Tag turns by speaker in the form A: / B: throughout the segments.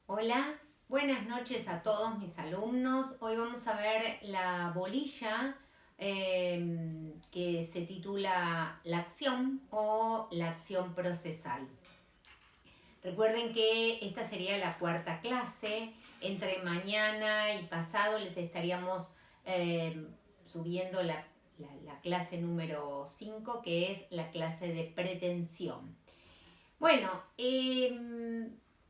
A: Hola, buenas noches a todos mis alumnos. Hoy vamos a ver la bolilla que se titula La acción o la acción procesal. Recuerden que esta sería la cuarta clase. Entre mañana y pasado les estaríamos subiendo la clase número 5, que es la clase de pretensión. Bueno,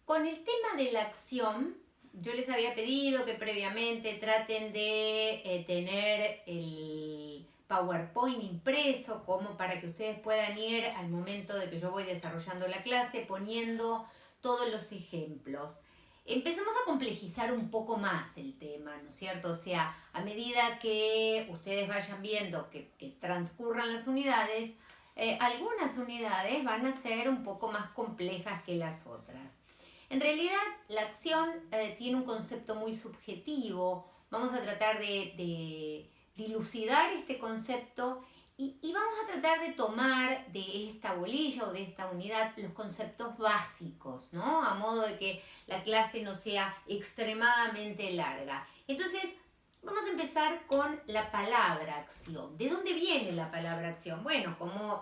A: con el tema de la acción, yo les había pedido que previamente traten de tener el PowerPoint impreso como para que ustedes puedan ir al momento de que yo voy desarrollando la clase poniendo todos los ejemplos. Empezamos a complejizar un poco más el tema, ¿no es cierto? O sea, a medida que ustedes vayan viendo que transcurran las unidades, algunas unidades van a ser un poco más complejas que las otras. En realidad, la acción tiene un concepto muy subjetivo. Vamos a tratar de dilucidar este concepto y vamos a tratar de tomar de esta bolilla o de esta unidad los conceptos básicos, ¿no? A modo de que la clase no sea extremadamente larga. Entonces, vamos a empezar con la palabra acción. ¿De dónde viene la palabra acción? Bueno, como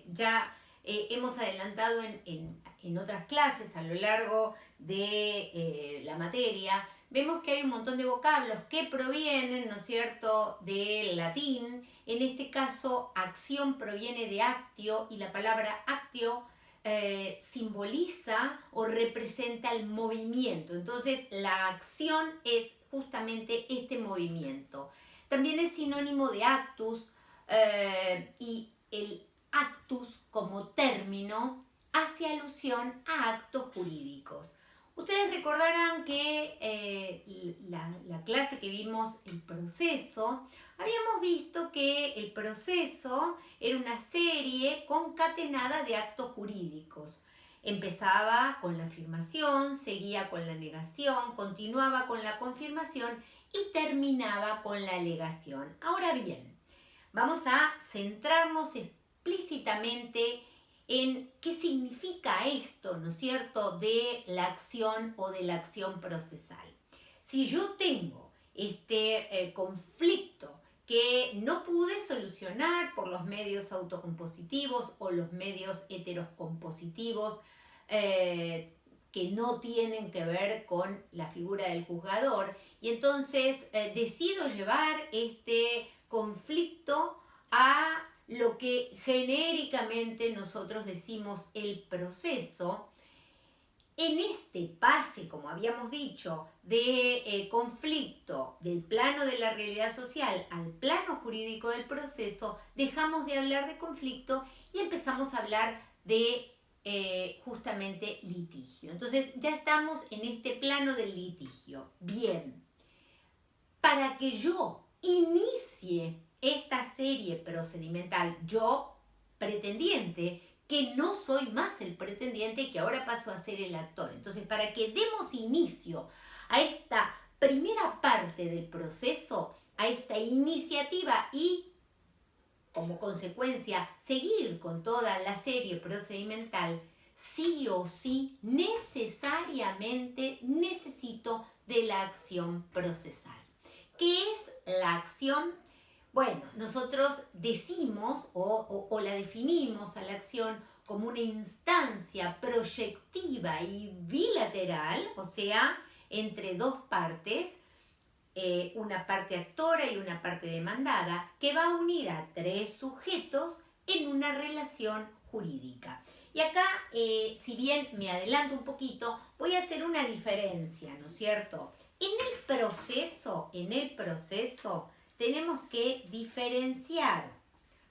A: ya hemos adelantado en otras clases a lo largo de la materia, vemos que hay un montón de vocablos que provienen, ¿no es cierto?, del latín. En este caso, acción proviene de actio y la palabra actio simboliza o representa el movimiento. Entonces, la acción es justamente este movimiento. También es sinónimo de actus y el actus como término hace alusión a actos jurídicos. Ustedes recordarán que la clase que vimos, el proceso, habíamos visto que el proceso era una serie concatenada de actos jurídicos. Empezaba con la afirmación, seguía con la negación, continuaba con la confirmación y terminaba con la alegación. Ahora bien, vamos a centrarnos explícitamente en qué significa esto, ¿no es cierto?, de la acción o de la acción procesal. Si yo tengo este conflicto que no pude solucionar por los medios autocompositivos o los medios heterocompositivos que no tienen que ver con la figura del juzgador, y entonces decido llevar este conflicto a lo que genéricamente nosotros decimos el proceso. En este pase, como habíamos dicho, de conflicto del plano de la realidad social al plano jurídico del proceso, dejamos de hablar de conflicto y empezamos a hablar de justamente litigio. Entonces ya estamos en este plano del litigio. Bien, para que yo inicie esta serie procedimental, yo, pretendiente, que no soy más el pretendiente y que ahora paso a ser el actor. Entonces, para que demos inicio a esta primera parte del proceso, a esta iniciativa y, como consecuencia, seguir con toda la serie procedimental, sí o sí, necesariamente necesito de la acción procesal. ¿Qué es la acción? Bueno, nosotros decimos o la definimos a la acción como una instancia proyectiva y bilateral, o sea, entre dos partes, una parte actora y una parte demandada, que va a unir a tres sujetos en una relación jurídica. Y acá, si bien me adelanto un poquito, voy a hacer una diferencia, ¿no es cierto? En el proceso tenemos que diferenciar.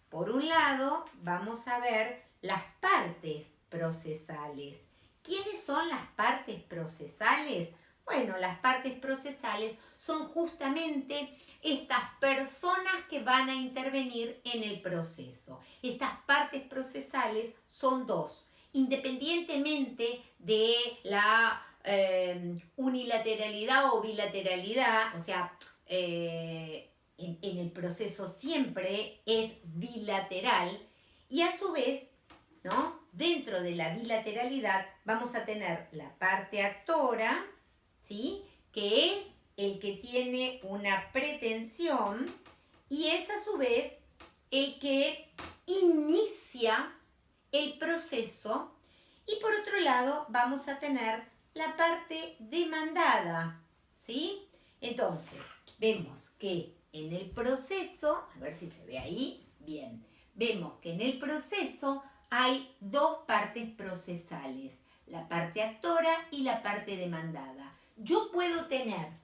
A: Por un lado, vamos a ver las partes procesales. ¿Quiénes son las partes procesales? Bueno, las partes procesales son justamente estas personas que van a intervenir en el proceso. Estas partes procesales son dos, independientemente de la unilateralidad o bilateralidad, o sea, en el proceso siempre es bilateral, y a su vez, ¿no?, dentro de la bilateralidad vamos a tener la parte actora ¿sí? Que es el que tiene una pretensión y es a su vez el que inicia el proceso. Y por otro lado vamos a tener la parte demandada, ¿sí? Entonces, vemos que en el proceso, a ver si se ve ahí, bien, vemos que en el proceso hay dos partes procesales, la parte actora y la parte demandada. Yo puedo tener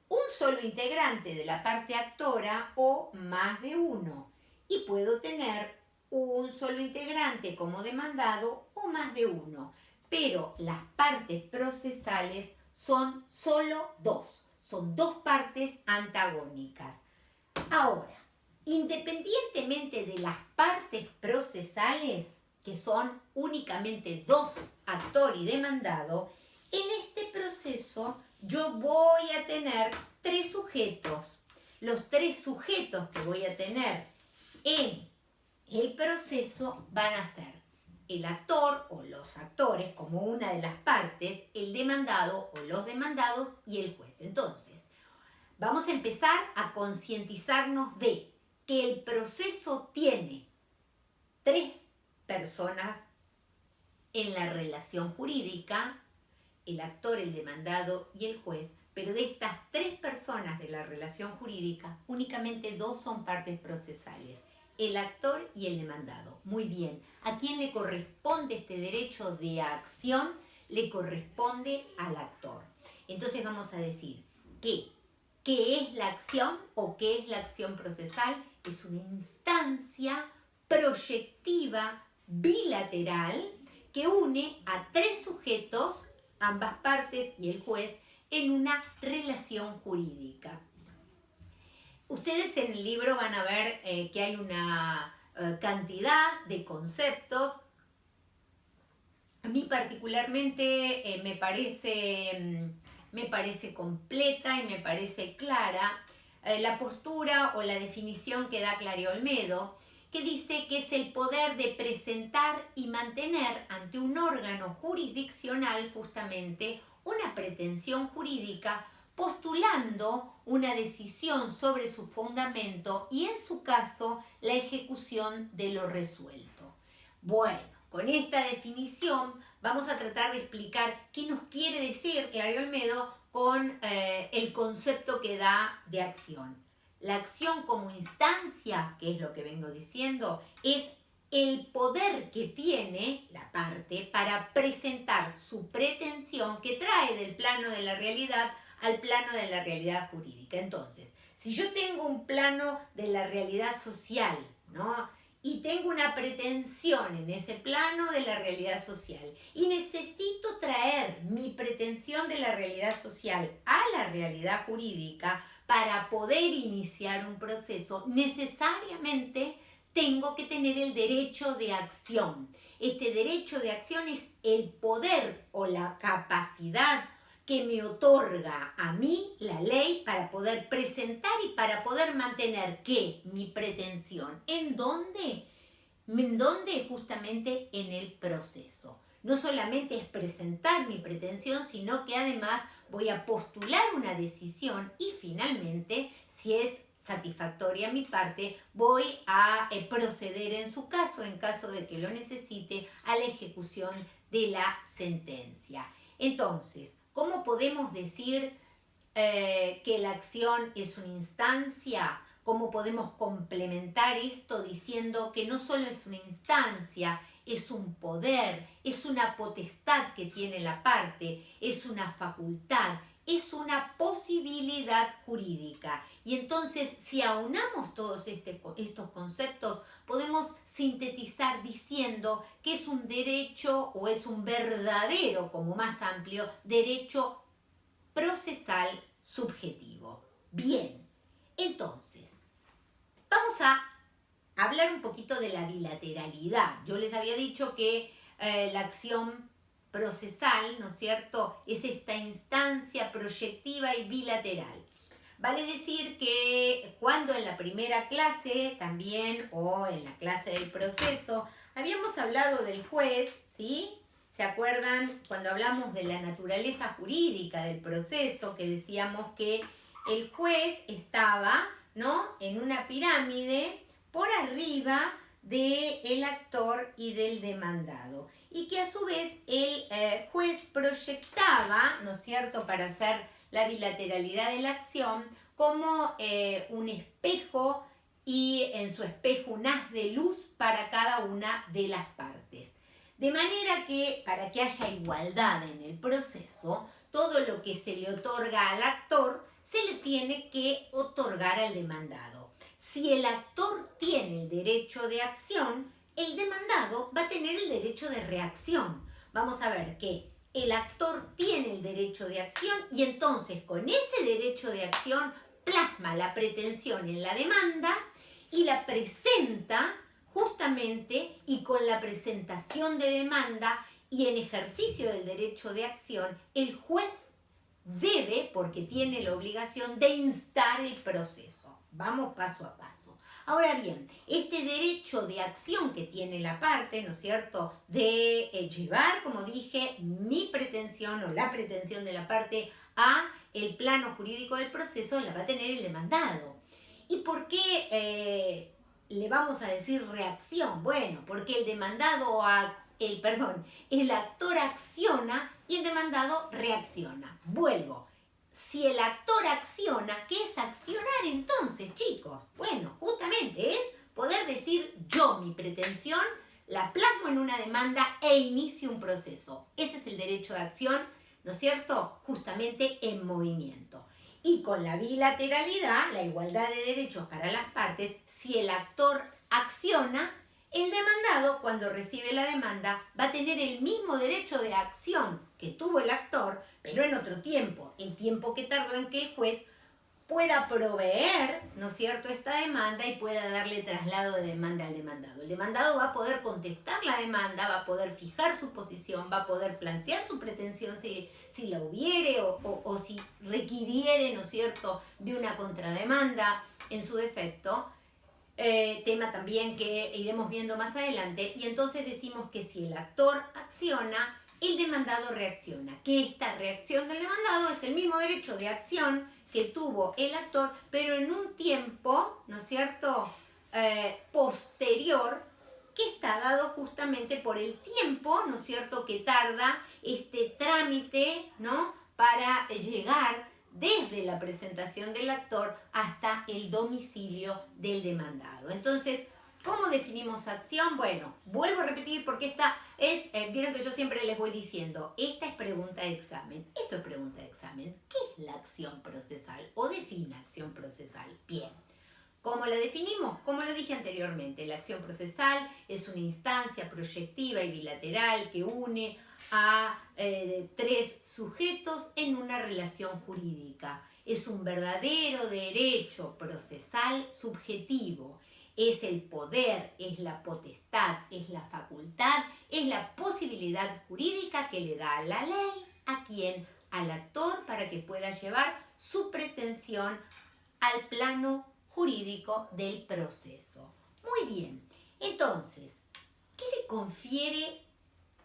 A: un solo integrante de la parte actora o más de uno, y puedo tener un solo integrante como demandado o más de uno, pero las partes procesales son solo dos, son dos partes antagónicas. Ahora, independientemente de las partes procesales, que son únicamente dos, actor y demandado, en este proceso yo voy a tener tres sujetos. Los tres sujetos que voy a tener en el proceso van a ser el actor o los actores como una de las partes, el demandado o los demandados y el juez. Entonces, vamos a empezar a concientizarnos de que el proceso tiene tres personas en la relación jurídica, el actor, el demandado y el juez, pero de estas tres personas de la relación jurídica, únicamente dos son partes procesales, el actor y el demandado. Muy bien, ¿a quién le corresponde este derecho de acción? Le corresponde al actor. Entonces vamos a decir que ¿qué es la acción o qué es la acción procesal? Es una instancia proyectiva bilateral que une a tres sujetos, ambas partes y el juez, en una relación jurídica. Ustedes en el libro van a ver que hay una cantidad de conceptos. A mí particularmente me parece completa y me parece clara la postura o la definición que da Clario Olmedo, que dice que es el poder de presentar y mantener ante un órgano jurisdiccional justamente una pretensión jurídica, postulando una decisión sobre su fundamento y en su caso la ejecución de lo resuelto. Bueno, con esta definición vamos a tratar de explicar qué nos quiere decir Clario Olmedo con el concepto que da de acción. La acción como instancia, que es lo que vengo diciendo, es el poder que tiene la parte para presentar su pretensión que trae del plano de la realidad al plano de la realidad jurídica. Entonces, si yo tengo un plano de la realidad social, ¿no?, y tengo una pretensión en ese plano de la realidad social y necesito traer mi pretensión de la realidad social a la realidad jurídica para poder iniciar un proceso, necesariamente tengo que tener el derecho de acción. Este derecho de acción es el poder o la capacidad que me otorga a mí la ley para poder presentar y para poder mantener ¿qué? Mi pretensión. ¿En dónde? ¿En dónde? Justamente en el proceso. No solamente es presentar mi pretensión, sino que además voy a postular una decisión y finalmente, si es satisfactoria mi parte, voy a proceder en su caso, en caso de que lo necesite, a la ejecución de la sentencia. Entonces, ¿cómo podemos decir que la acción es una instancia? ¿Cómo podemos complementar esto diciendo que no solo es una instancia, es un poder, es una potestad que tiene la parte, es una facultad, es una posibilidad jurídica? Y entonces, si aunamos todos estos conceptos, podemos sintetizar diciendo que es un derecho o es un verdadero, como más amplio, derecho procesal subjetivo. Bien, entonces, vamos a hablar un poquito de la bilateralidad. Yo les había dicho que la acción procesal, ¿no es cierto?, es esta instancia proyectiva y bilateral. Vale decir que cuando en la primera clase también, o en la clase del proceso, habíamos hablado del juez, ¿sí? ¿se acuerdan cuando hablamos de la naturaleza jurídica del proceso, que decíamos que el juez estaba, ¿no?, en una pirámide por arriba del actor y del demandado? Y que a su vez el juez proyectaba, ¿no es cierto?, para hacer la bilateralidad de la acción, como un espejo, y en su espejo un haz de luz para cada una de las partes. De manera que, para que haya igualdad en el proceso, todo lo que se le otorga al actor se le tiene que otorgar al demandado. Si el actor tiene el derecho de acción, el demandado va a tener el derecho de reacción. Vamos a ver que el actor tiene el derecho de acción y entonces con ese derecho de acción plasma la pretensión en la demanda y la presenta justamente, y con la presentación de demanda y en ejercicio del derecho de acción, el juez debe, porque tiene la obligación de instar el proceso. Vamos paso a paso. Ahora bien, este derecho de acción que tiene la parte, ¿no es cierto?, de llevar, como dije, mi pretensión o la pretensión de la parte a el plano jurídico del proceso, la va a tener el demandado. ¿Y por qué le vamos a decir reacción? Bueno, porque el actor acciona y el demandado reacciona. Vuelvo. Si el actor acciona, ¿qué es accionar entonces, chicos? Bueno, justamente es poder decir yo, mi pretensión, la plasmo en una demanda e inicio un proceso. Ese es el derecho de acción, ¿no es cierto?, justamente en movimiento. Y con la bilateralidad, la igualdad de derechos para las partes, si el actor acciona, el demandado, cuando recibe la demanda, va a tener el mismo derecho de acción que tuvo el actor, pero en otro tiempo, el tiempo que tardó en que el juez pueda proveer, ¿no es cierto?, esta demanda y pueda darle traslado de demanda al demandado. El demandado va a poder contestar la demanda, va a poder fijar su posición, va a poder plantear su pretensión si la hubiere o si requiriere, ¿no es cierto?, de una contrademanda en su defecto. Tema también que iremos viendo más adelante, y entonces decimos que si el actor acciona, el demandado reacciona, que esta reacción del demandado es el mismo derecho de acción que tuvo el actor, pero en un tiempo, ¿no es cierto?, posterior, que está dado justamente por el tiempo, ¿no es cierto?, que tarda este trámite, ¿no?, para llegar desde la presentación del actor hasta el domicilio del demandado. Entonces, ¿cómo definimos acción? Bueno, vuelvo a repetir porque esta es, vieron que yo siempre les voy diciendo, esta es pregunta de examen, esto es pregunta de examen. ¿Qué es la acción procesal o define acción procesal? Bien, ¿cómo la definimos? Como lo dije anteriormente, la acción procesal es una instancia proyectiva y bilateral que une a tres sujetos en una relación jurídica. Es un verdadero derecho procesal subjetivo. Es el poder, es la potestad, es la facultad, es la posibilidad jurídica que le da la ley a quien, al actor, para que pueda llevar su pretensión al plano jurídico del proceso. Muy bien, entonces, ¿qué le confiere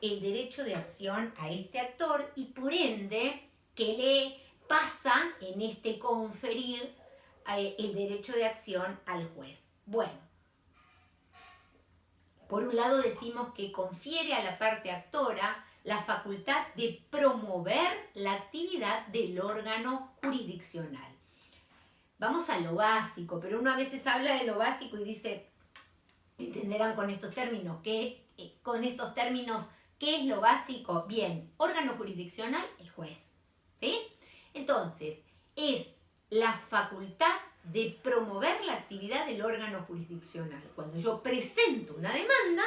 A: el derecho de acción a este actor y por ende qué le pasa en este conferir el derecho de acción al juez? Bueno, por un lado decimos que confiere a la parte actora la facultad de promover la actividad del órgano jurisdiccional. Vamos a lo básico, pero uno a veces habla de lo básico y dice, entenderán con estos términos, ¿qué es lo básico? Bien, órgano jurisdiccional, el juez, ¿sí? Entonces, es la facultad de promover la actividad del órgano jurisdiccional. Cuando yo presento una demanda,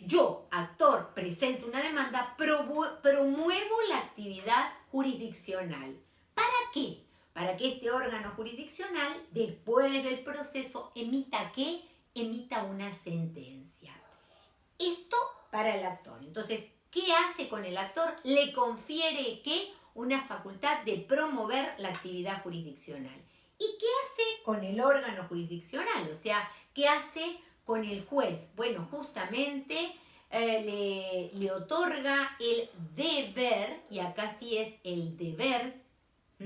A: yo, actor, presento una demanda, promuevo la actividad jurisdiccional. ¿Para qué? Para que este órgano jurisdiccional, después del proceso, emita una sentencia. Esto para el actor. Entonces, ¿qué hace con el actor? Le confiere ¿qué? Una facultad de promover la actividad jurisdiccional. ¿Y qué hace con el órgano jurisdiccional? O sea, ¿qué hace con el juez? Bueno, justamente le otorga el deber, y acá sí es el deber,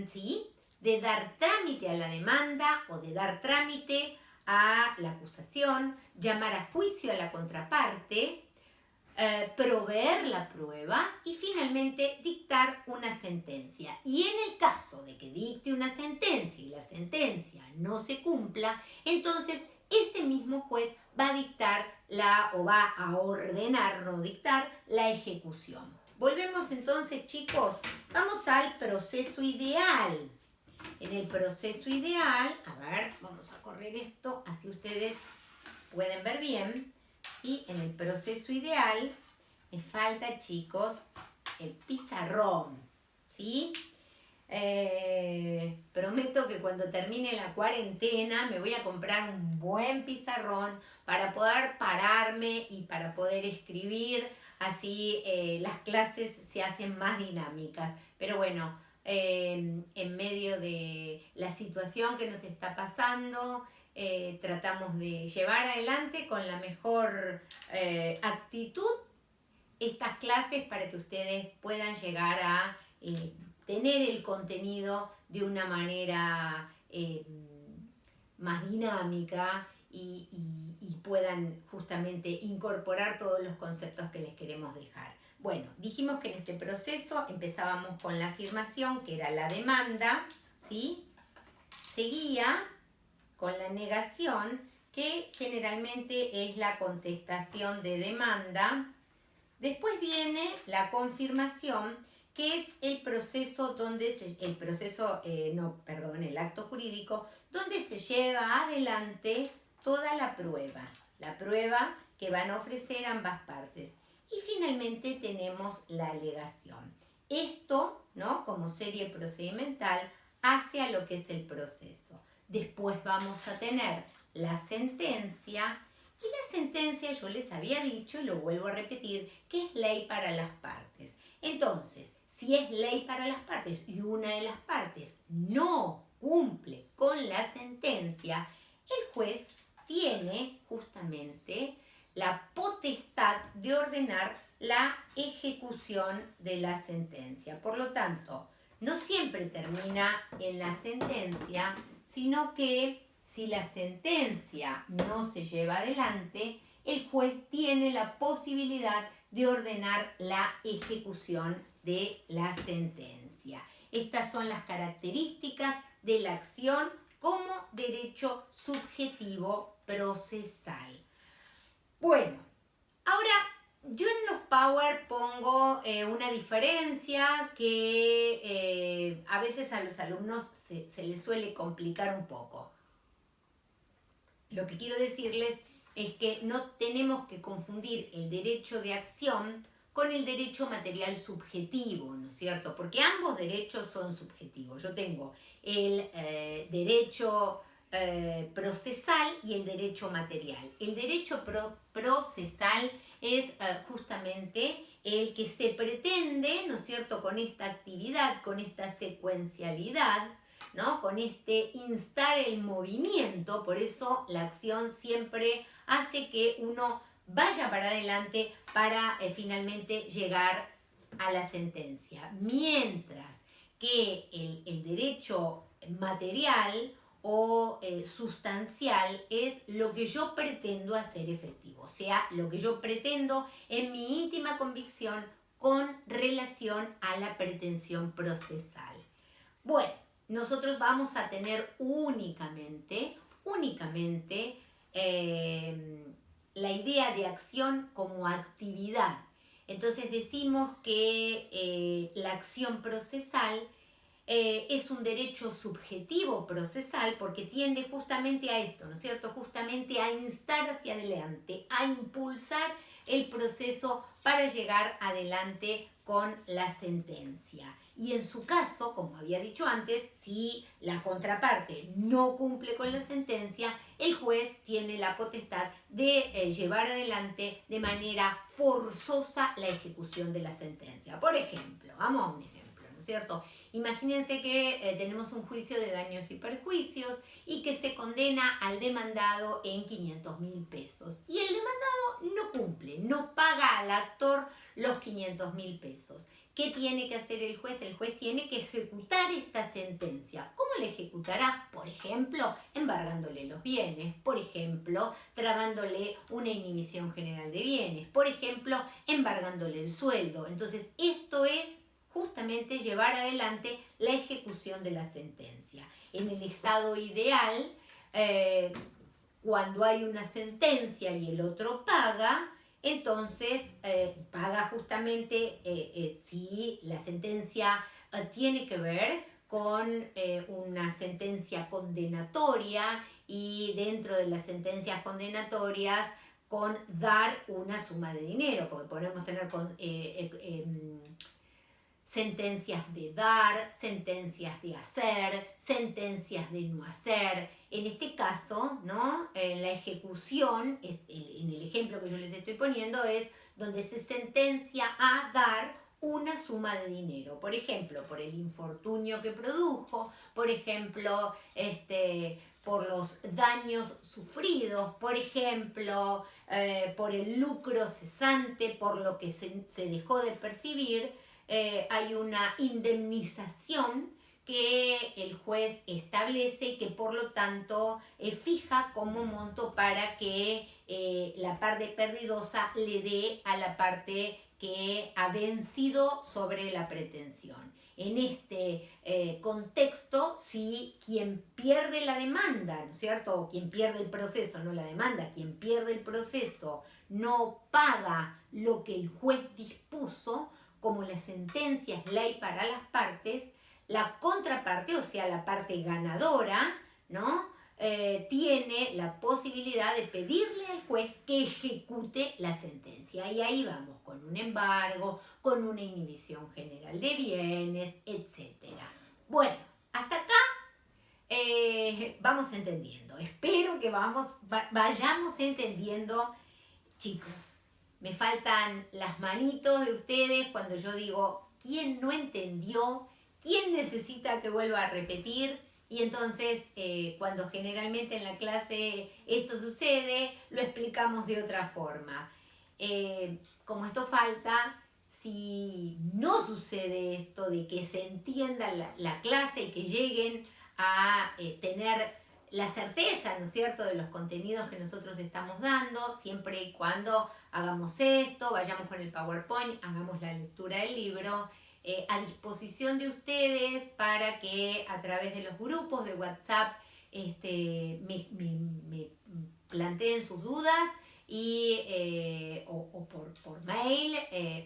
A: ¿sí?, de dar trámite a la demanda o de dar trámite a la acusación, llamar a juicio a la contraparte, proveer la prueba y finalmente dictar una sentencia. Y en el caso de que dicte una sentencia y la sentencia no se cumpla, entonces este mismo juez va a dictar o va a ordenar, no dictar, la ejecución. Volvemos entonces, chicos, vamos al proceso ideal. En el proceso ideal, a ver, vamos a correr esto, así ustedes pueden ver bien. ¿Sí? En el proceso ideal, me falta, chicos, el pizarrón. ¿Sí? Prometo que cuando termine la cuarentena me voy a comprar un buen pizarrón para poder pararme y para poder escribir, así las clases se hacen más dinámicas. Pero bueno, en medio de la situación que nos está pasando, tratamos de llevar adelante con la mejor actitud estas clases para que ustedes puedan llegar a tener el contenido de una manera más dinámica y puedan justamente incorporar todos los conceptos que les queremos dejar. Bueno, dijimos que en este proceso empezábamos con la afirmación, que era la demanda, ¿sí? Seguía con la negación, que generalmente es la contestación de demanda. Después viene la confirmación, que es el proceso donde el acto jurídico, donde se lleva adelante toda la prueba que van a ofrecer ambas partes. Y finalmente tenemos la alegación. Esto, ¿no?, como serie procedimental, hacia lo que es el proceso. Después vamos a tener la sentencia. Y la sentencia, yo les había dicho, y lo vuelvo a repetir, que es ley para las partes. Entonces, si es ley para las partes y una de las partes no cumple con la sentencia, el juez tiene justamente la potestad de ordenar la ejecución de la sentencia. Por lo tanto, no siempre termina en la sentencia, sino que si la sentencia no se lleva adelante, el juez tiene la posibilidad de ordenar la ejecución de la sentencia. Estas son las características de la acción como derecho subjetivo procesal. Bueno, ahora yo en los Power pongo una diferencia que a veces a los alumnos se les suele complicar un poco. Lo que quiero decirles es que no tenemos que confundir el derecho de acción con el derecho material subjetivo, ¿no es cierto? Porque ambos derechos son subjetivos. Yo tengo el derecho procesal y el derecho material. El derecho procesal es justamente el que se pretende, ¿no es cierto?, con esta actividad, con esta secuencialidad, ¿no?, con este instar el movimiento. Por eso la acción siempre hace que uno vaya para adelante para finalmente llegar a la sentencia. Mientras que el derecho material o sustancial es lo que yo pretendo hacer efectivo, o sea, lo que yo pretendo en mi íntima convicción con relación a la pretensión procesal. Bueno, nosotros vamos a tener únicamente la idea de acción como actividad. Entonces decimos que la acción procesal es un derecho subjetivo procesal porque tiende justamente a esto, ¿no es cierto? Justamente a instar hacia adelante, a impulsar el proceso para llegar adelante con la sentencia. Y en su caso, como había dicho antes, si la contraparte no cumple con la sentencia, el juez tiene la potestad de llevar adelante de manera forzosa la ejecución de la sentencia. Por ejemplo, vamos a un ejemplo. cierto? Imagínense que tenemos un juicio de daños y perjuicios y que se condena al demandado en 500.000 pesos. Y el demandado no cumple, no paga al actor los 500.000 pesos. ¿Qué tiene que hacer el juez? El juez tiene que ejecutar esta sentencia. ¿Cómo la ejecutará? Por ejemplo, embargándole los bienes, por ejemplo, trabándole una inhibición general de bienes, por ejemplo, embargándole el sueldo. Entonces, esto es justamente llevar adelante la ejecución de la sentencia. En el estado ideal, cuando hay una sentencia y el otro paga, entonces paga justamente si la sentencia tiene que ver con una sentencia condenatoria y dentro de las sentencias condenatorias con dar una suma de dinero, porque podemos tener sentencias de dar, sentencias de hacer, sentencias de no hacer. En este caso, ¿no? La ejecución, en el ejemplo que yo les estoy poniendo, es donde se sentencia a dar una suma de dinero. Por ejemplo, por el infortunio que produjo, por ejemplo, por los daños sufridos, por ejemplo, por el lucro cesante, por lo que se dejó de percibir. Hay una indemnización que el juez establece y que por lo tanto fija como monto para que la parte perdidosa le dé a la parte que ha vencido sobre la pretensión. En este contexto, si quien pierde la demanda, ¿no es cierto? O quien pierde el proceso, no la demanda, quien pierde el proceso no paga lo que el juez dispuso, como la sentencia es ley para las partes, la contraparte, o sea, la parte ganadora, ¿no? Tiene la posibilidad de pedirle al juez que ejecute la sentencia. Y ahí vamos con un embargo, con una inhibición general de bienes, etc. Bueno, hasta acá vamos entendiendo. Espero que vayamos entendiendo, chicos. Me faltan las manitos de ustedes cuando yo digo, ¿quién no entendió? ¿Quién necesita que vuelva a repetir? Y entonces, cuando generalmente en la clase esto sucede, lo explicamos de otra forma. Como esto falta, si no sucede esto de que se entienda la clase y que lleguen a tener la certeza, ¿no es cierto?, de los contenidos que nosotros estamos dando, siempre y cuando hagamos esto, vayamos con el PowerPoint, hagamos la lectura del libro, a disposición de ustedes para que a través de los grupos de WhatsApp me planteen sus dudas y, o por mail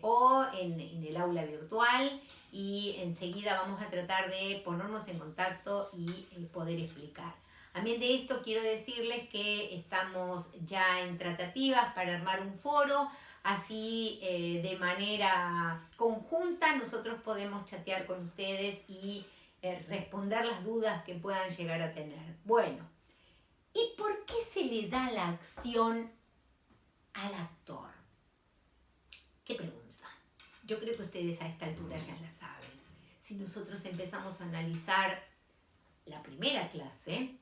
A: o en el aula virtual, y enseguida vamos a tratar de ponernos en contacto y poder explicar. También de esto quiero decirles que estamos ya en tratativas para armar un foro, así de manera conjunta nosotros podemos chatear con ustedes y responder las dudas que puedan llegar a tener. Bueno, ¿y por qué se le da la acción al actor? ¿Qué pregunta? Yo creo que ustedes a esta altura ya la saben. Si nosotros empezamos a analizar la primera clase,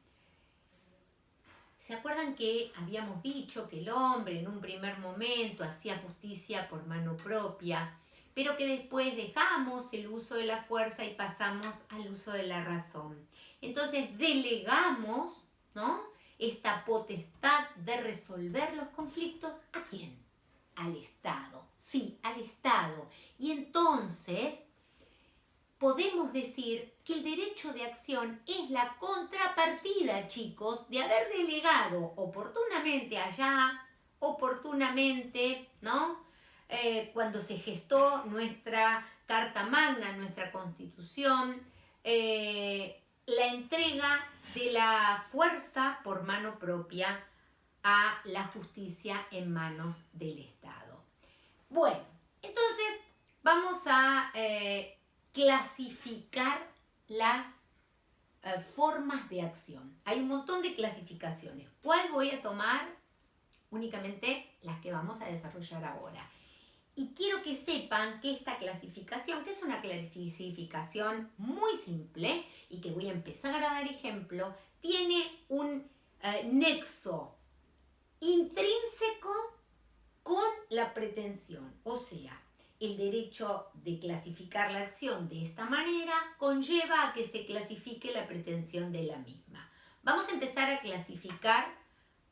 A: ¿se acuerdan que habíamos dicho que el hombre en un primer momento hacía justicia por mano propia, pero que después dejamos el uso de la fuerza y pasamos al uso de la razón? Entonces delegamos, ¿no?, esta potestad de resolver los conflictos, ¿a quién? Al Estado. Sí, al Estado. Y entonces podemos decir que el derecho de acción es la contrapartida, chicos, de haber delegado oportunamente allá, oportunamente, ¿no? Cuando se gestó nuestra Carta Magna, nuestra Constitución, la entrega de la fuerza por mano propia a la justicia en manos del Estado. Bueno, entonces vamos a clasificar las formas de acción. Hay un montón de clasificaciones. ¿Cuál voy a tomar? Únicamente las que vamos a desarrollar ahora. Y quiero que sepan que esta clasificación, que es una clasificación muy simple y que voy a empezar a dar ejemplo, tiene un nexo intrínseco con la pretensión. O sea, el derecho de clasificar la acción de esta manera conlleva a que se clasifique la pretensión de la misma. Vamos a empezar a clasificar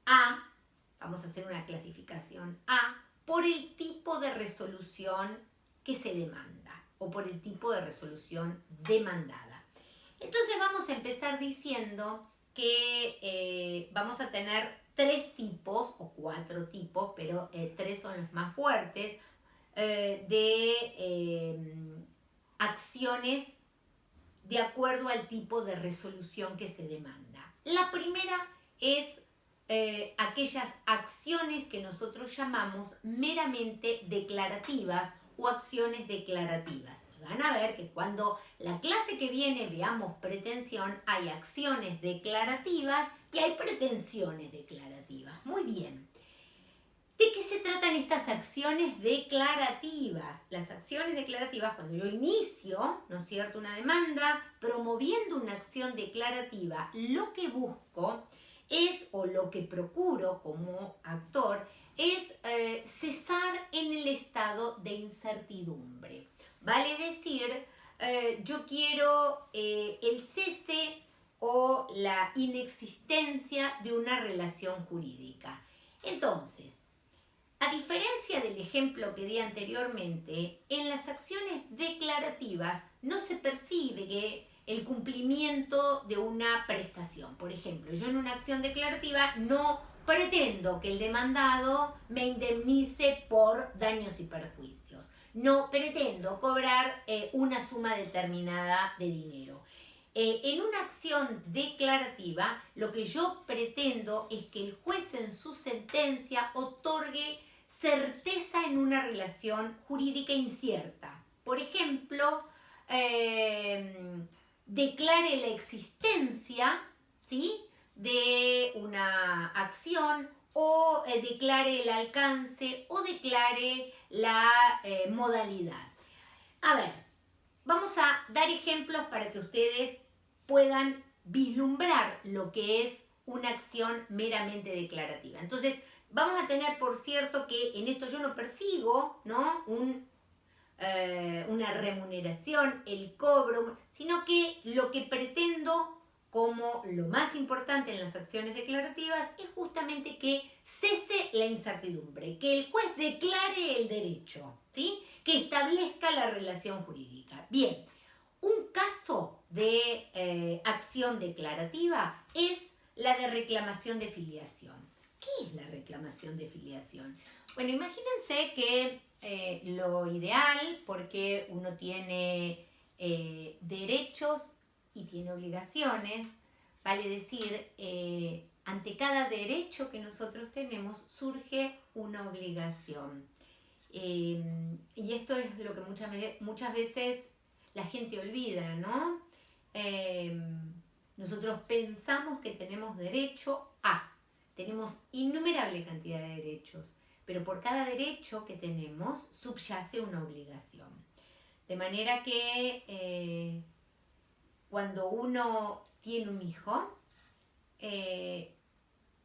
A: A, vamos a hacer una clasificación A, por el tipo de resolución que se demanda o por el tipo de resolución demandada. Entonces vamos a empezar diciendo que vamos a tener 3 tipos o 4 tipos, pero 3 son los más fuertes, de acciones de acuerdo al tipo de resolución que se demanda. La primera es aquellas acciones que nosotros llamamos meramente declarativas o acciones declarativas. Van a ver que cuando la clase que viene veamos pretensión, hay acciones declarativas y hay pretensiones declarativas. Muy bien. ¿De qué se tratan estas acciones declarativas? Las acciones declarativas, cuando yo inicio, ¿no es cierto?, una demanda promoviendo una acción declarativa, lo que busco es, o lo que procuro como actor, es cesar en el estado de incertidumbre. Vale decir, yo quiero el cese o la inexistencia de una relación jurídica. Entonces, a diferencia del ejemplo que di anteriormente, en las acciones declarativas no se percibe el cumplimiento de una prestación. Por ejemplo, yo en una acción declarativa no pretendo que el demandado me indemnice por daños y perjuicios. No pretendo cobrar una suma determinada de dinero. En una acción declarativa, lo que yo pretendo es que el juez en su sentencia otorgue certeza en una relación jurídica incierta. Por ejemplo, declare la existencia, ¿sí?, de una acción o declare el alcance o declare la modalidad. A ver, vamos a dar ejemplos para que ustedes puedan vislumbrar lo que es una acción meramente declarativa. Entonces, vamos a tener, por cierto, que en esto yo no persigo, ¿no?, una remuneración, el cobro, sino que lo que pretendo como lo más importante en las acciones declarativas es justamente que cese la incertidumbre, que el juez declare el derecho, ¿sí?, que establezca la relación jurídica. Bien, un caso de acción declarativa es la de reclamación de filiación. ¿Qué es la reclamación de filiación? Bueno, imagínense que lo ideal, porque uno tiene derechos y tiene obligaciones, vale decir, ante cada derecho que nosotros tenemos surge una obligación. Y esto es lo que muchas veces la gente olvida, ¿no? Nosotros pensamos que tenemos derecho a, tenemos innumerable cantidad de derechos, pero por cada derecho que tenemos subyace una obligación. De manera que cuando uno tiene un hijo,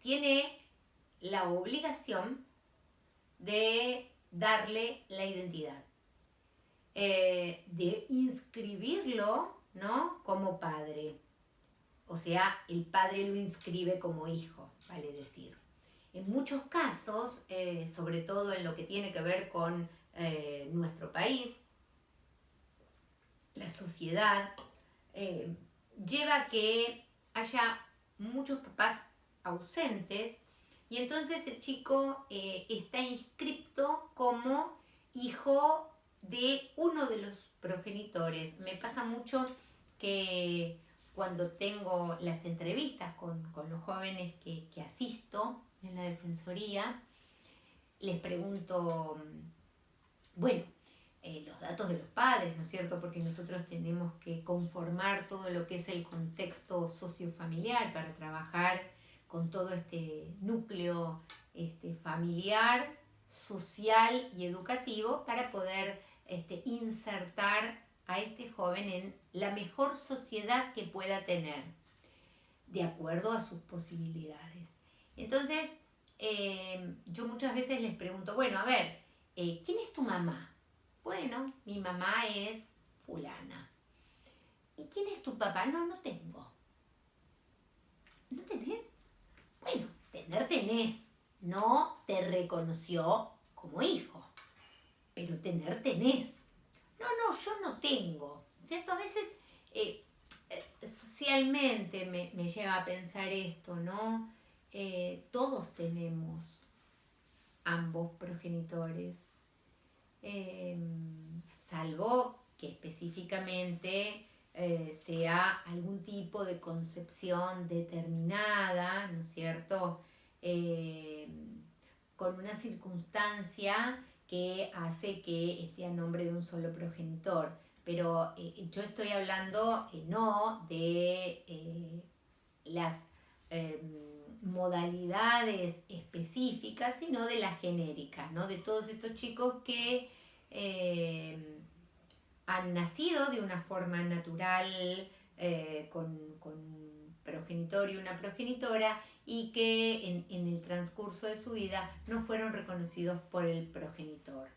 A: tiene la obligación de darle la identidad, de inscribirlo, ¿no?, como padre. O sea, el padre lo inscribe como hijo, vale decir. En muchos casos, sobre todo en lo que tiene que ver con nuestro país, la sociedad lleva a que haya muchos papás ausentes y entonces el chico está inscrito como hijo de uno de los progenitores. Me pasa mucho que cuando tengo las entrevistas con los jóvenes que asisto en la defensoría, les pregunto, bueno, los datos de los padres, ¿no es cierto? Porque nosotros tenemos que conformar todo lo que es el contexto sociofamiliar para trabajar con todo este núcleo familiar social y educativo para poder insertar a este joven en la mejor sociedad que pueda tener, de acuerdo a sus posibilidades. Entonces, yo muchas veces les pregunto, bueno, a ver, ¿quién es tu mamá? Bueno, mi mamá es fulana. ¿Y quién es tu papá? No, no tengo. ¿No tenés? Bueno, tener tenés. No te reconoció como hijo, pero tener tenés. No, no, yo no tengo. ¿Cierto? A veces socialmente me lleva a pensar esto, ¿no? Todos tenemos ambos progenitores, salvo que específicamente sea algún tipo de concepción determinada, ¿no es cierto? Con una circunstancia que hace que esté a nombre de un solo progenitor. Pero yo estoy hablando no de las modalidades específicas, sino de las genéricas, ¿no? De todos estos chicos que han nacido de una forma natural, con un progenitor y una progenitora, y que en el transcurso de su vida no fueron reconocidos por el progenitor.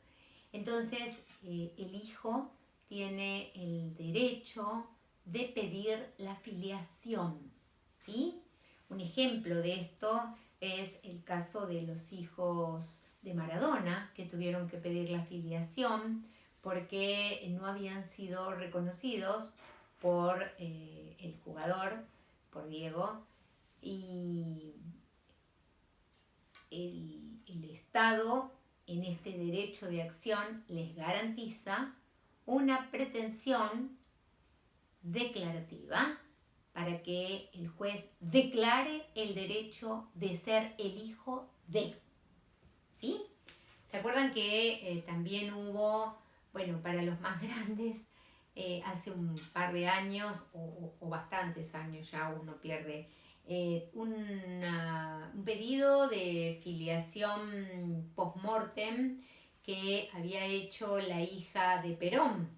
A: Entonces, el hijo tiene el derecho de pedir la filiación, ¿sí? Un ejemplo de esto es el caso de los hijos de Maradona, que tuvieron que pedir la filiación porque no habían sido reconocidos por el jugador, por Diego, y el Estado en este derecho de acción les garantiza una pretensión declarativa para que el juez declare el derecho de ser el hijo de, ¿sí? ¿Se acuerdan que también hubo, bueno, para los más grandes, hace un par de años o bastantes años ya uno pierde, un pedido de filiación post-mortem que había hecho la hija de Perón,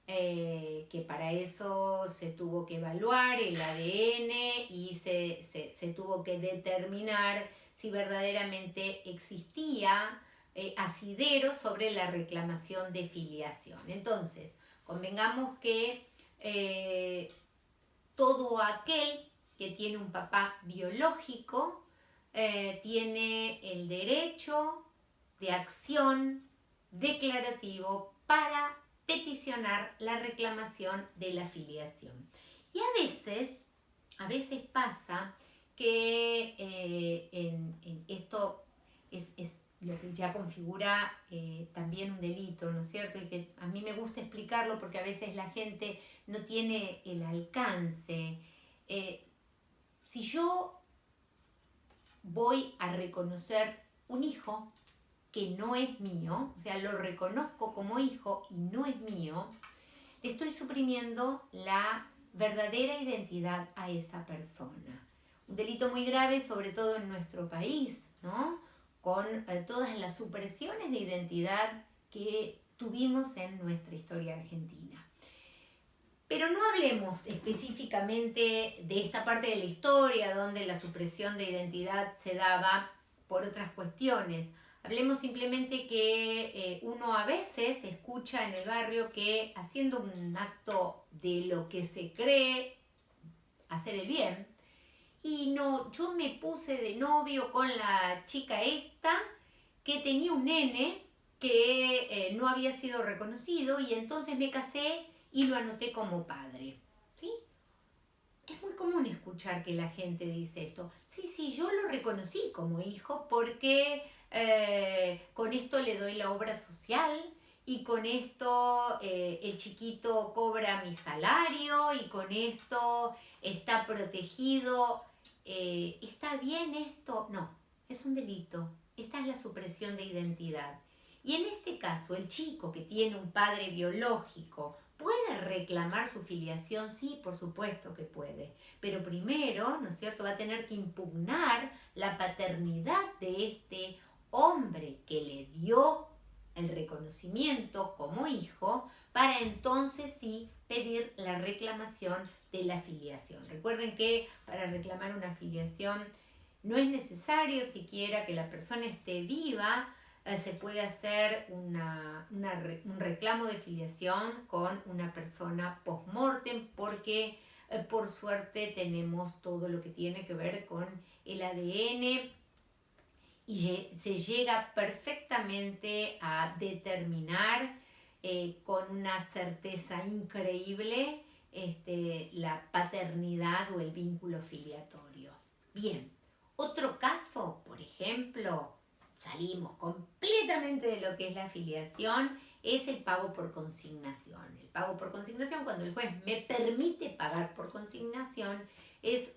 A: que para eso se tuvo que evaluar el ADN y se tuvo que determinar si verdaderamente existía asidero sobre la reclamación de filiación. Entonces, convengamos que todo aquel que tiene un papá biológico tiene el derecho de acción declarativo para peticionar la reclamación de la filiación. Y a veces pasa que en esto es lo que ya configura también un delito, ¿no es cierto? Y que a mí me gusta explicarlo porque a veces la gente no tiene el alcance. Si yo voy a reconocer un hijo que no es mío, o sea, lo reconozco como hijo y no es mío, estoy suprimiendo la verdadera identidad a esa persona. Un delito muy grave, sobre todo en nuestro país, ¿no? Con todas las supresiones de identidad que tuvimos en nuestra historia argentina. Pero no hablemos específicamente de esta parte de la historia donde la supresión de identidad se daba por otras cuestiones. Hablemos simplemente que uno a veces escucha en el barrio que haciendo un acto de lo que se cree hacer el bien, y no, yo me puse de novio con la chica esta que tenía un nene que no había sido reconocido y entonces me casé y lo anoté como padre, ¿sí? Es muy común escuchar que la gente dice esto. Sí, yo lo reconocí como hijo porque con esto le doy la obra social y con esto el chiquito cobra mi salario y con esto está protegido. ¿Está bien esto? No, es un delito. Esta es la supresión de identidad. Y en este caso, el chico que tiene un padre biológico, ¿puede reclamar su filiación? Sí, por supuesto que puede. Pero primero, ¿no es cierto?, va a tener que impugnar la paternidad de este hombre que le dio el reconocimiento como hijo, para entonces sí pedir la reclamación de la filiación. Recuerden que para reclamar una filiación no es necesario siquiera que la persona esté viva, se puede hacer un reclamo de filiación con una persona post-mortem, porque por suerte tenemos todo lo que tiene que ver con el ADN y se llega perfectamente a determinar con una certeza increíble la paternidad o el vínculo filiatorio. Bien, otro caso, por ejemplo, salimos completamente de lo que es la filiación, es el pago por consignación. El pago por consignación, cuando el juez me permite pagar por consignación, es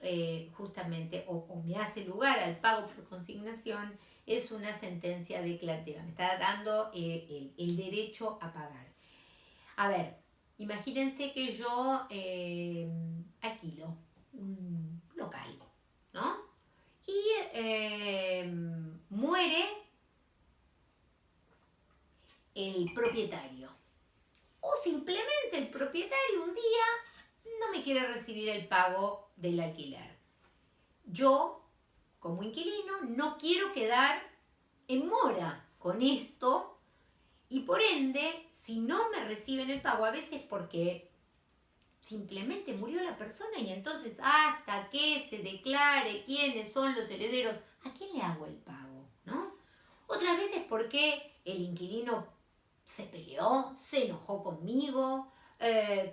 A: justamente, o me hace lugar al pago por consignación, es una sentencia declarativa. Me está dando el derecho a pagar. A ver, imagínense que yo alquilo un local, ¿no? Y muere el propietario. O simplemente el propietario un día no me quiere recibir el pago del alquiler. Yo, como inquilino, no quiero quedar en mora con esto y por ende, si no me reciben el pago, a veces porque simplemente murió la persona y entonces hasta que se declare quiénes son los herederos, ¿a quién le hago el pago? ¿No? Otras veces porque el inquilino se peleó, se enojó conmigo,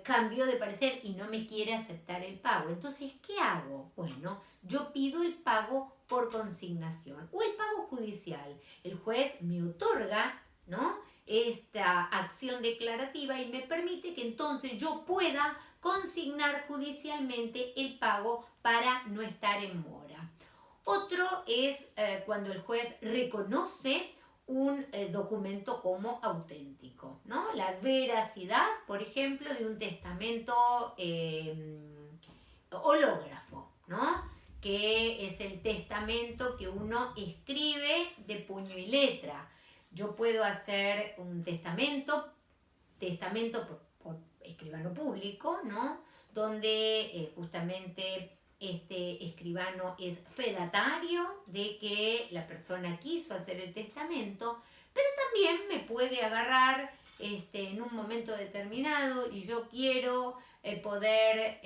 A: cambió de parecer y no me quiere aceptar el pago. Entonces, ¿qué hago? Bueno, yo pido el pago por consignación o el pago judicial. El juez me otorga, ¿no?, esta acción declarativa y me permite que entonces yo pueda consignar judicialmente el pago para no estar en mora. Otro es cuando el juez reconoce un documento como auténtico, ¿no? La veracidad, por ejemplo, de un testamento hológrafo, ¿no? Que es el testamento que uno escribe de puño y letra. Yo puedo hacer un testamento por escribano público, ¿no? Donde justamente este escribano es fedatario de que la persona quiso hacer el testamento, pero también me puede agarrar en un momento determinado y yo quiero poder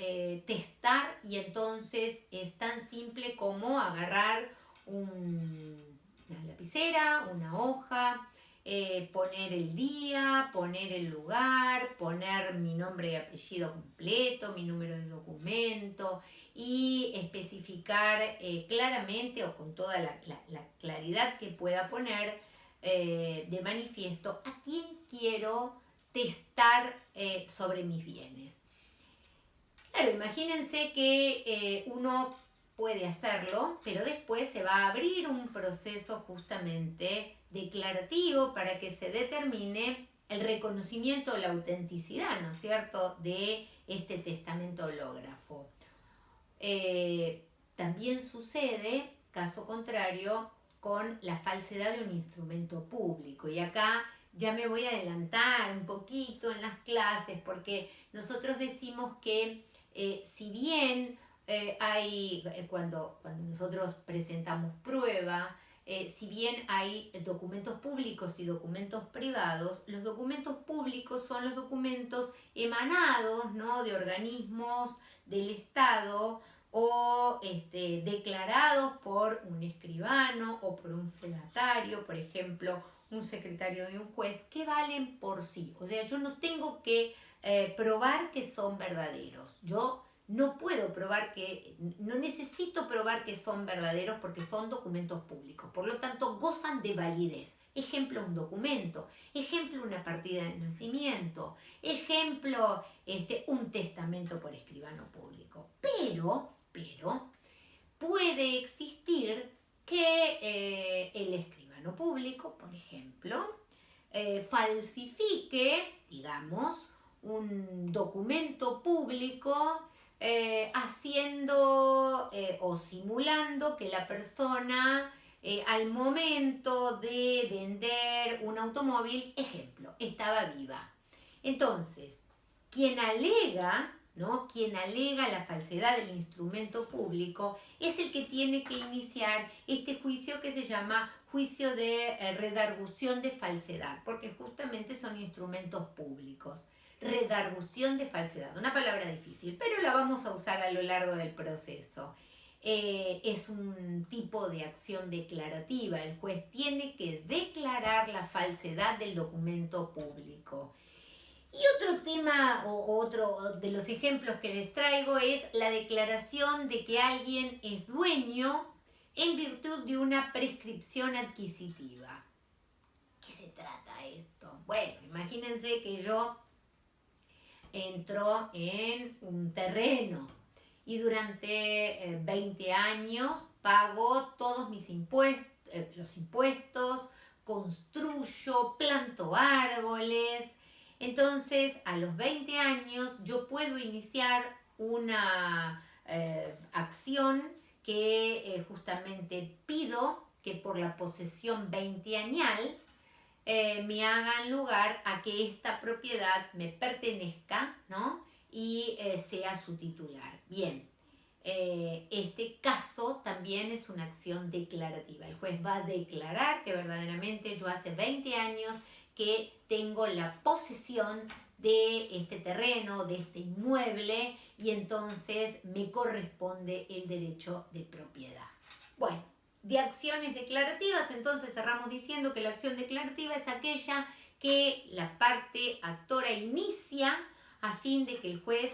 A: testar, y entonces es tan simple como agarrar una lapicera, una hoja, poner el día, poner el lugar, poner mi nombre y apellido completo, mi número de documento y especificar claramente o con toda la claridad que pueda poner de manifiesto a quién quiero testar sobre mis bienes. Claro, imagínense que uno puede hacerlo, pero después se va a abrir un proceso justamente declarativo para que se determine el reconocimiento o la autenticidad, ¿no es cierto?, de este testamento hológrafo. También sucede, caso contrario, con la falsedad de un instrumento público. Y acá ya me voy a adelantar un poquito en las clases, porque nosotros decimos que si bien cuando nosotros presentamos prueba, si bien hay documentos públicos y documentos privados, los documentos públicos son los documentos emanados, ¿no?, de organismos del Estado o declarados por un escribano o por un fedatario, por ejemplo, un secretario de un juez, que valen por sí. O sea, yo no tengo que probar que son verdaderos. Yo no puedo probar no necesito probar que son verdaderos porque son documentos públicos. Por lo tanto, gozan de validez. Ejemplo, un documento. Ejemplo, una partida de nacimiento. Ejemplo, un testamento por escribano público. Pero puede existir que el escribano público, por ejemplo, falsifique, digamos, un documento público haciendo o simulando que la persona al momento de vender un automóvil, ejemplo, estaba viva. Entonces, quien alega, ¿no? Quien alega la falsedad del instrumento público es el que tiene que iniciar este juicio que se llama juicio de redargución de falsedad, porque justamente son instrumentos públicos. Redargución de falsedad, una palabra difícil, pero la vamos a usar a lo largo del proceso. Es un tipo de acción declarativa. El juez tiene que declarar la falsedad del documento público. Y otro tema o otro de los ejemplos que les traigo es la declaración de que alguien es dueño en virtud de una prescripción adquisitiva. ¿Qué se trata esto? Bueno, imagínense que yo entro en un terreno y durante 20 años pago todos mis impuestos, los impuestos, construyo, planto árboles. Entonces, a los 20 años yo puedo iniciar una acción que justamente pido que por la posesión 20añal me hagan lugar a que esta propiedad me pertenezca, ¿no? Y sea su titular. Bien, este caso también es una acción declarativa. El juez va a declarar que verdaderamente yo hace 20 años que tengo la posesión de este terreno, de este inmueble, y entonces me corresponde el derecho de propiedad. Bueno, de acciones declarativas, entonces cerramos diciendo que la acción declarativa es aquella que la parte actora inicia a fin de que el juez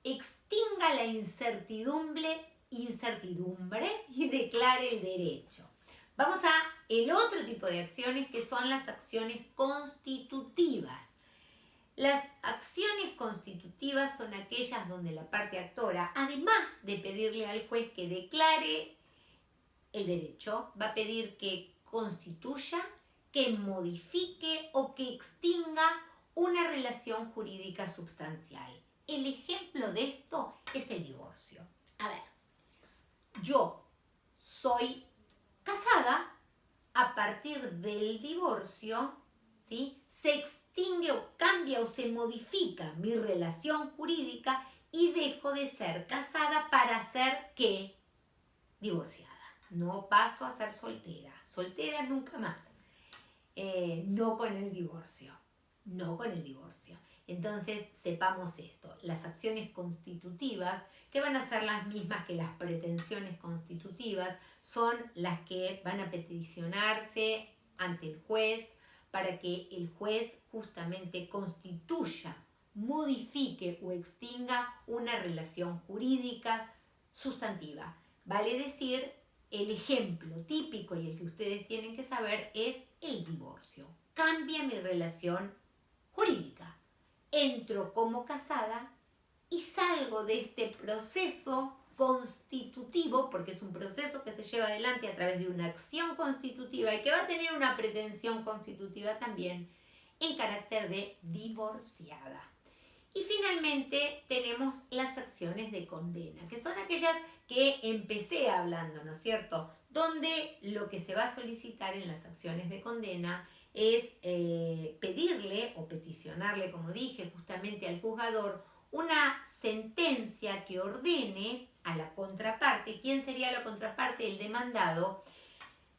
A: extinga la incertidumbre y declare el derecho. Vamos a el otro tipo de acciones que son las acciones constitutivas. Las acciones constitutivas son aquellas donde la parte actora, además de pedirle al juez que declare el derecho, va a pedir que constituya, que modifique o que extinga una relación jurídica sustancial. El ejemplo de esto es el divorcio. A ver, yo soy casada, a partir del divorcio, ¿sí? Se extingue o cambia o se modifica mi relación jurídica y dejo de ser casada para ser, ¿qué? Divorciada. No paso a ser soltera. Soltera nunca más. No con el divorcio. No con el divorcio. Entonces, sepamos esto. Las acciones constitutivas, que van a ser las mismas que las pretensiones constitutivas, son las que van a peticionarse ante el juez para que el juez justamente constituya, modifique o extinga una relación jurídica sustantiva. Vale decir, el ejemplo típico y el que ustedes tienen que saber es el divorcio. Cambia mi relación jurídica. Entro como casada y salgo de este proceso constitutivo, porque es un proceso que se lleva adelante a través de una acción constitutiva y que va a tener una pretensión constitutiva también en carácter de divorciada. Y finalmente tenemos las acciones de condena, que son aquellas que empecé hablando, ¿no es cierto? Donde lo que se va a solicitar en las acciones de condena es pedirle o peticionarle, como dije, justamente al juzgador, una sentencia que ordene a la contraparte. ¿Quién sería la contraparte? El demandado,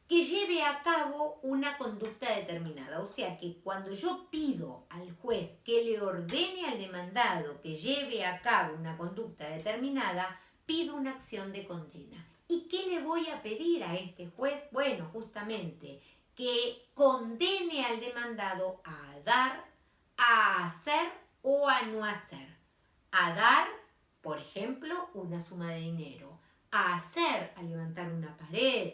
A: que lleve a cabo una conducta determinada. O sea que cuando yo pido al juez que le ordene al demandado que lleve a cabo una conducta determinada, pido una acción de condena. ¿Y qué le voy a pedir a este juez? Bueno, justamente que condene al demandado a dar, a hacer o a no hacer. A dar, por ejemplo, una suma de dinero. A hacer, a levantar una pared.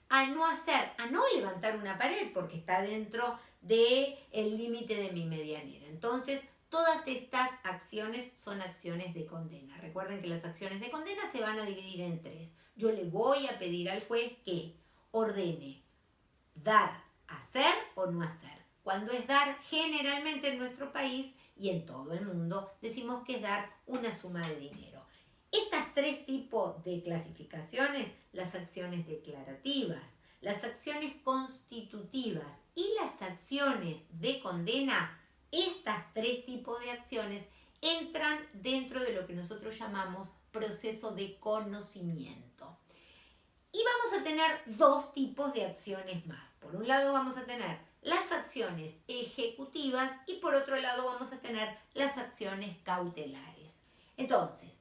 A: A no hacer, a no levantar una pared porque está dentro del límite de mi medianera. Entonces, todas estas acciones son acciones de condena. Recuerden que las acciones de condena se van a dividir en tres. Yo le voy a pedir al juez que ordene dar, hacer o no hacer. Cuando es dar, generalmente en nuestro país y en todo el mundo, decimos que es dar una suma de dinero. Estas tres tipos de clasificaciones, las acciones declarativas, las acciones constitutivas y las acciones de condena, estas tres tipos de acciones entran dentro de lo que nosotros llamamos proceso de conocimiento. Y vamos a tener dos tipos de acciones más. Por un lado vamos a tener las acciones ejecutivas y por otro lado vamos a tener las acciones cautelares. Entonces,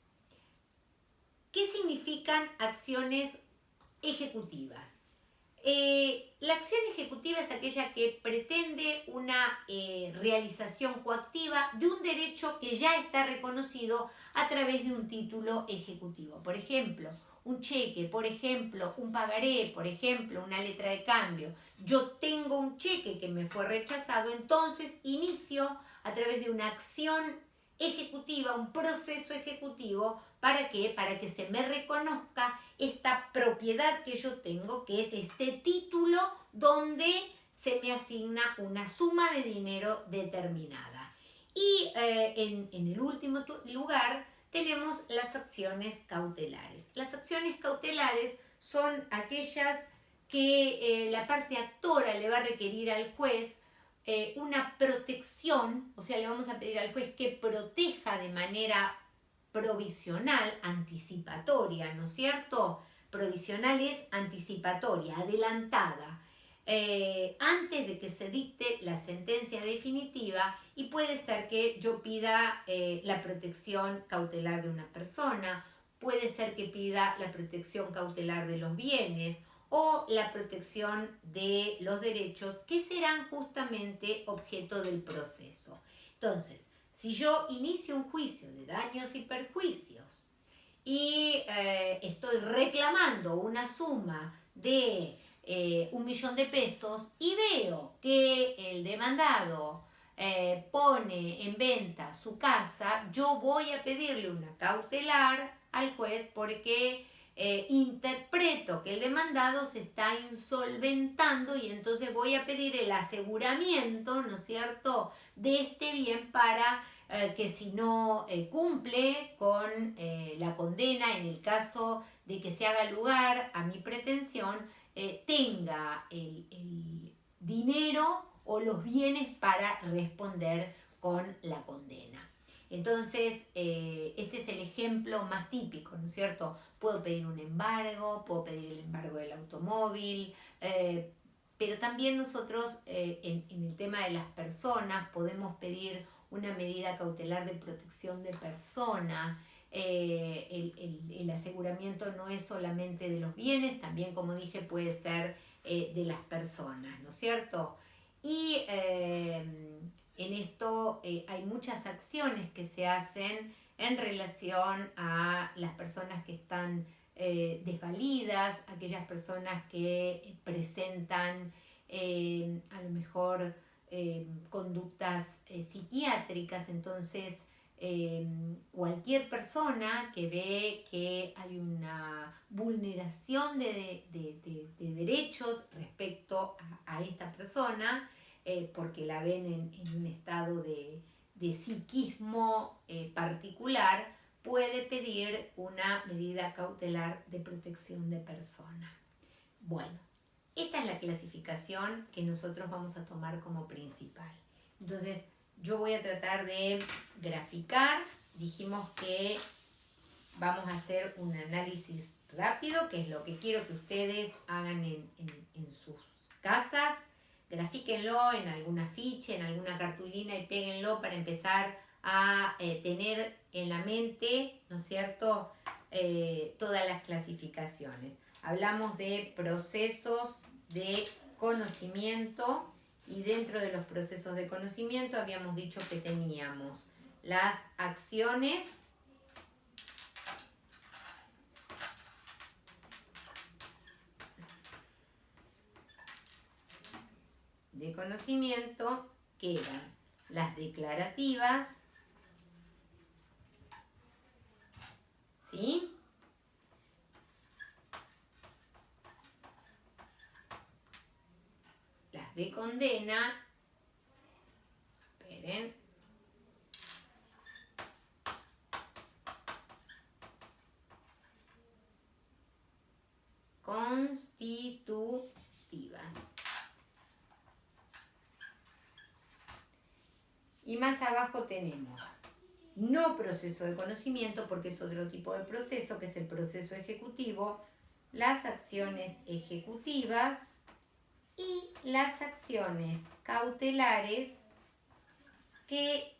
A: ¿qué significan acciones ejecutivas? La acción ejecutiva es aquella que pretende una realización coactiva de un derecho que ya está reconocido a través de un título ejecutivo. Por ejemplo, un cheque, por ejemplo, un pagaré, por ejemplo, una letra de cambio. Yo tengo un cheque que me fue rechazado, entonces inicio a través de una acción ejecutiva, un proceso ejecutivo. ¿Para qué? Para que se me reconozca esta propiedad que yo tengo, que es este título donde se me asigna una suma de dinero determinada. Y en el último lugar tenemos las acciones cautelares. Las acciones cautelares son aquellas que la parte actora le va a requerir al juez una protección, o sea, le vamos a pedir al juez que proteja de manera provisional, anticipatoria, ¿no es cierto? Provisional es anticipatoria, adelantada, antes de que se dicte la sentencia definitiva, y puede ser que yo pida la protección cautelar de una persona, puede ser que pida la protección cautelar de los bienes o la protección de los derechos que serán justamente objeto del proceso. Entonces, si yo inicio un juicio de daños y perjuicios y estoy reclamando una suma de 1.000.000 de pesos y veo que el demandado pone en venta su casa, yo voy a pedirle una cautelar al juez porque interpreto que el demandado se está insolventando y entonces voy a pedir el aseguramiento, ¿no es cierto?, de este bien para que si no cumple con la condena, en el caso de que se haga lugar a mi pretensión, tenga el dinero o los bienes para responder con la condena. Entonces, este es el ejemplo más típico, ¿no es cierto? Puedo pedir un embargo, puedo pedir el embargo del automóvil, pero también nosotros en el tema de las personas podemos pedir una medida cautelar de protección de persona. El aseguramiento no es solamente de los bienes, también, como dije, puede ser de las personas, ¿no es cierto? Y en esto hay muchas acciones que se hacen en relación a las personas que están desvalidas, aquellas personas que presentan a lo mejor conductas psiquiátricas. Entonces cualquier persona que ve que hay una vulneración de derechos respecto a esta persona, porque la ven en un estado de psiquismo particular, puede pedir una medida cautelar de protección de persona. Bueno, esta es la clasificación que nosotros vamos a tomar como principal. Entonces, yo voy a tratar de graficar. Dijimos que vamos a hacer un análisis rápido, que es lo que quiero que ustedes hagan en sus casas. Grafíquenlo en algún afiche, en alguna cartulina y péguenlo para empezar a tener en la mente, ¿no es cierto?, todas las clasificaciones. Hablamos de procesos de conocimiento y dentro de los procesos de conocimiento habíamos dicho que teníamos las acciones de conocimiento, que eran las declarativas, ¿sí?, las de condena, esperen, constitutivas. Y más abajo tenemos no proceso de conocimiento, porque es otro tipo de proceso, que es el proceso ejecutivo, las acciones ejecutivas y las acciones cautelares que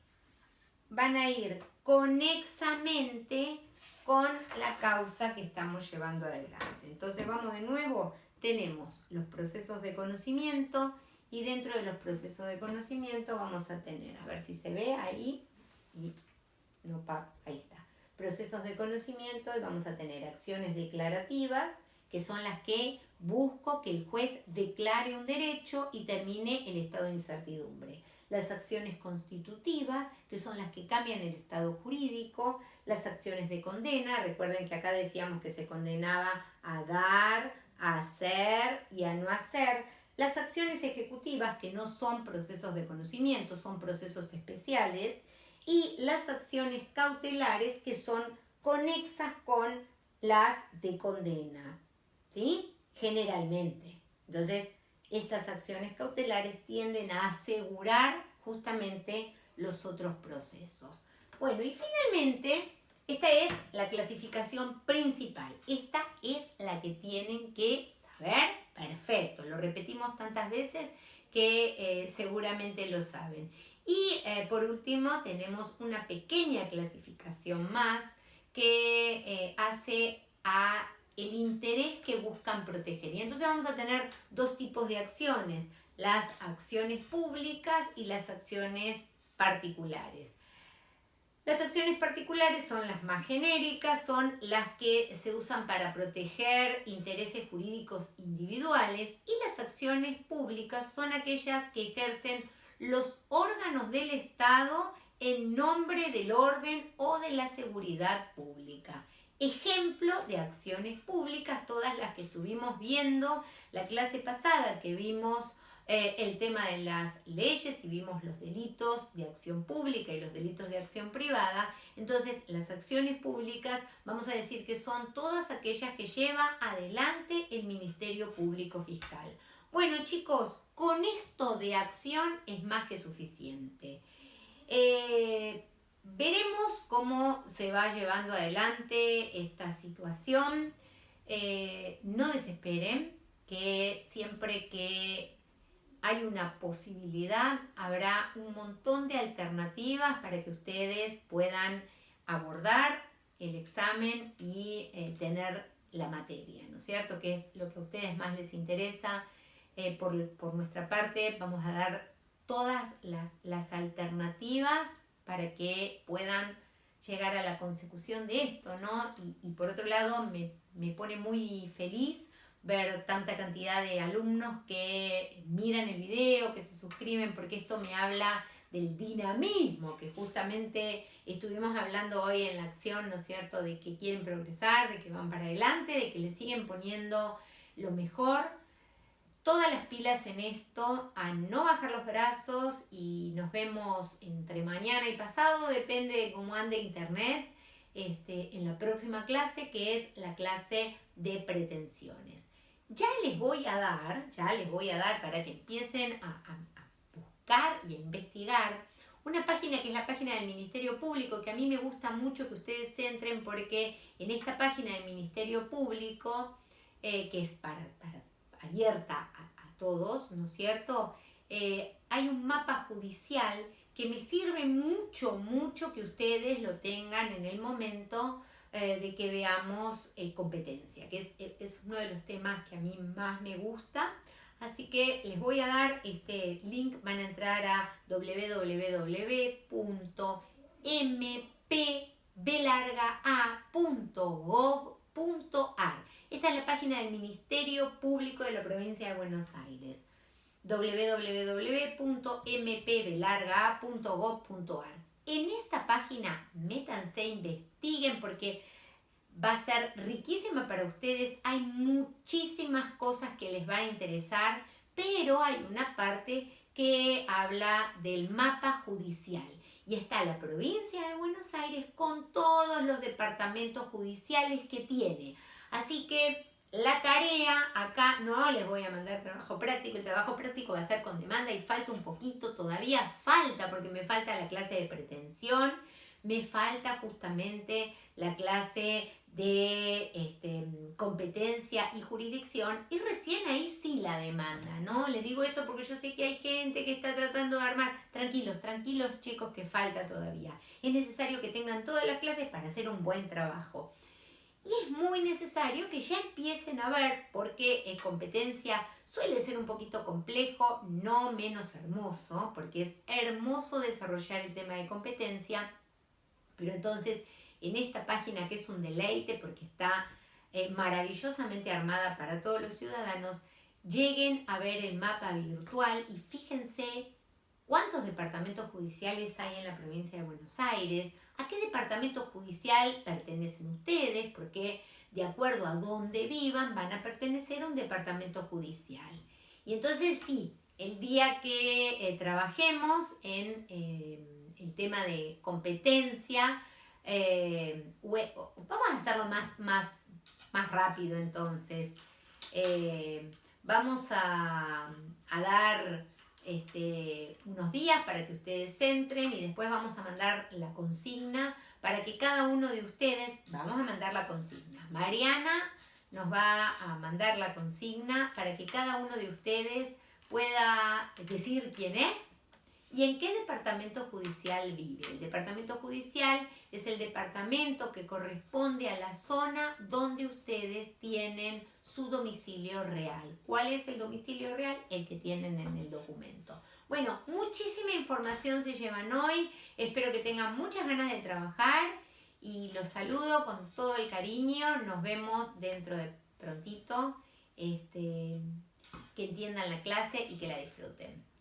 A: van a ir conexamente con la causa que estamos llevando adelante. Entonces vamos de nuevo, tenemos los procesos de conocimiento y dentro de los procesos de conocimiento vamos a tener, a ver si se ve ahí, y no, ahí está, procesos de conocimiento y vamos a tener acciones declarativas, que son las que busco que el juez declare un derecho y termine el estado de incertidumbre. Las acciones constitutivas, que son las que cambian el estado jurídico, las acciones de condena, recuerden que acá decíamos que se condenaba a dar, a hacer y a no hacer. Las acciones ejecutivas, que no son procesos de conocimiento, son procesos especiales, y las acciones cautelares, que son conexas con las de condena, ¿sí? Generalmente. Entonces, estas acciones cautelares tienden a asegurar justamente los otros procesos. Bueno, y finalmente, esta es la clasificación principal. Esta es la que tienen que saber perfecto. Lo repetimos tantas veces que seguramente lo saben. Y por último, tenemos una pequeña clasificación más que hace a el interés que buscan proteger. Y entonces vamos a tener dos tipos de acciones, las acciones públicas y las acciones particulares. Las acciones particulares son las más genéricas, son las que se usan para proteger intereses jurídicos individuales, y las acciones públicas son aquellas que ejercen los órganos del Estado en nombre del orden o de la seguridad pública. Ejemplo de acciones públicas, todas las que estuvimos viendo la clase pasada, que vimos el tema de las leyes y vimos los delitos de acción pública y los delitos de acción privada. Entonces, las acciones públicas vamos a decir que son todas aquellas que lleva adelante el Ministerio Público Fiscal. Bueno, chicos, con esto de acción es más que suficiente. Veremos cómo se va llevando adelante esta situación. No desesperen, que siempre que hay una posibilidad habrá un montón de alternativas para que ustedes puedan abordar el examen y tener la materia, ¿no es cierto? Que es lo que a ustedes más les interesa. Por nuestra parte vamos a dar todas las alternativas para que puedan llegar a la consecución de esto, ¿no? Y por otro lado me pone muy feliz ver tanta cantidad de alumnos que miran el video, que se suscriben, porque esto me habla del dinamismo que justamente estuvimos hablando hoy en la acción, ¿no es cierto? De que quieren progresar, de que van para adelante, de que le siguen poniendo lo mejor. Todas las pilas en esto, a no bajar los brazos, y nos vemos entre mañana y pasado, depende de cómo ande internet, en la próxima clase, que es la clase de pretensiones. Ya les voy a dar para que empiecen a buscar y a investigar una página que es la página del Ministerio Público, que a mí me gusta mucho que ustedes entren, porque en esta página del Ministerio Público, que es abierta a todos, ¿no es cierto? Hay un mapa judicial que me sirve mucho que ustedes lo tengan en el momento de que veamos competencia, que es uno de los temas que a mí más me gusta. Así que les voy a dar este link, van a entrar a www.mpblargaa.gov.ar. Esta es la página del Ministerio Público de la Provincia de Buenos Aires, www.mpblargaa.gov.ar. En esta página métanse, investiguen, porque va a ser riquísima para ustedes. Hay muchísimas cosas que les van a interesar, pero hay una parte que habla del mapa judicial. Y está la provincia de Buenos Aires con todos los departamentos judiciales que tiene. Así que La tarea, acá no les voy a mandar trabajo práctico, el trabajo práctico va a ser con demanda y falta un poquito, todavía falta, porque me falta la clase de pretensión, me falta justamente la clase de competencia y jurisdicción, y recién ahí sí la demanda, ¿no? Les digo esto porque yo sé que hay gente que está tratando de armar, tranquilos, tranquilos chicos, que falta todavía. Es necesario que tengan todas las clases para hacer un buen trabajo. Y es muy necesario que ya empiecen a ver, porque competencia suele ser un poquito complejo, no menos hermoso, porque es hermoso desarrollar el tema de competencia, pero entonces en esta página, que es un deleite porque está maravillosamente armada para todos los ciudadanos, lleguen a ver el mapa virtual y fíjense cuántos departamentos judiciales hay en la provincia de Buenos Aires, a qué departamento judicial pertenecen ustedes, porque de acuerdo a dónde vivan van a pertenecer a un departamento judicial. Y entonces sí, el día que trabajemos en el tema de competencia, vamos a hacerlo más rápido entonces. Vamos a dar unos días para que ustedes entren y después vamos a mandar la consigna para que cada uno de ustedes, vamos a mandar la consigna. Mariana nos va a mandar la consigna para que cada uno de ustedes pueda decir quién es y en qué departamento judicial vive. El departamento judicial es el departamento que corresponde a la zona donde ustedes tienen su domicilio real. ¿Cuál es el domicilio real? El que tienen en el documento. Bueno, muchísima información se llevan hoy. Espero que tengan muchas ganas de trabajar y los saludo con todo el cariño. Nos vemos dentro de prontito. Que entiendan la clase y que la disfruten.